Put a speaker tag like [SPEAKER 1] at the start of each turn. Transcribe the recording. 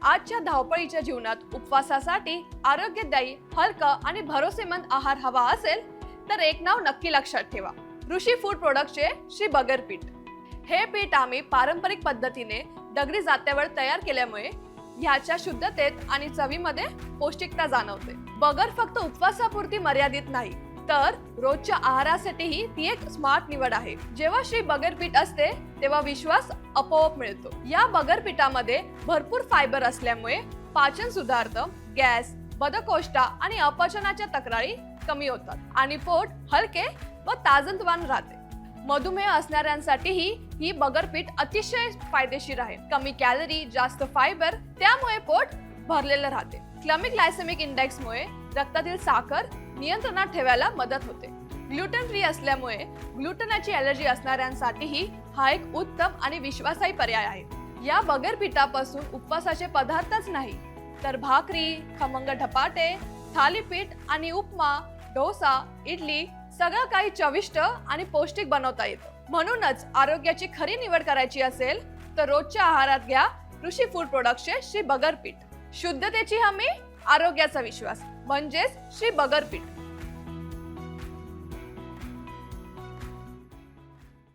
[SPEAKER 1] आजच्या धावपळीच्या जीवनात उपवासासाठी आरोग्यदायी, हलका आणि भरोसेमंद आहार हवा असेल तर एक नाव नक्की लक्षात ठेवा. ऋषी फूड प्रोडक्टचे श्री बगर पीठ. हे पीठ आम्ही पारंपरिक पद्धतीने दगडी जात्यावर तयार केल्यामुळे ह्याच्या शुद्धतेत आणि चवीमध्ये पौष्टिकता जाणवते. बगर फक्त उपवासापुरती मर्यादित नाही तर रोजच्या आहारासाठीही ती एक स्मार्ट निवड आहे. जेव्हा श्री बगर पीठ असते तेव्हा विश्वास आपोआप मिळतो. या बगर पीठामध्ये भरपूर फायबर असल्यामुळे पाचन सुधारतं, गॅस, बदकोष्ठा आणि अपचनाच्या तक्रारी कमी होतात आणि पोट हलके व ताजतवान राहते. मधुमेह असणाऱ्यांसाठीही ही बगर पीठ अतिशय फायदेशीर आहे. कमी कॅलरी, जास्त फायबर, त्यामुळे पोट भरलेलं राहते. क्लॅमिक ग्लायसेमिक इंडेक्समुळे रक्तातील साखर नियंत्रणात ठेवायला मदत होते. ग्लुटेन फ्री असल्यामुळे ग्लुटेनाची ॲलर्जी असणाऱ्यांसाठीही हा एक उत्तम आणि विश्वासार्ह पर्याय आहे. या बगर पिठापासून उपवासाचे पदार्थच नाही तर भाकरी, खमंग धपाटे, थालीपीठ आणि उपमा, डोसा, इडली सगळं काही चविष्ट आणि पौष्टिक बनवता येतं. म्हणूनच आरोग्याची खरी निवड करायची असेल तर रोजच्या आहारात घ्या ऋषी फूड प्रोडक्टचे श्री बगर पीठ. शुद्धतेची हमी, आरोग्याचा विश्वास म्हणजेच श्री बगर पीठ.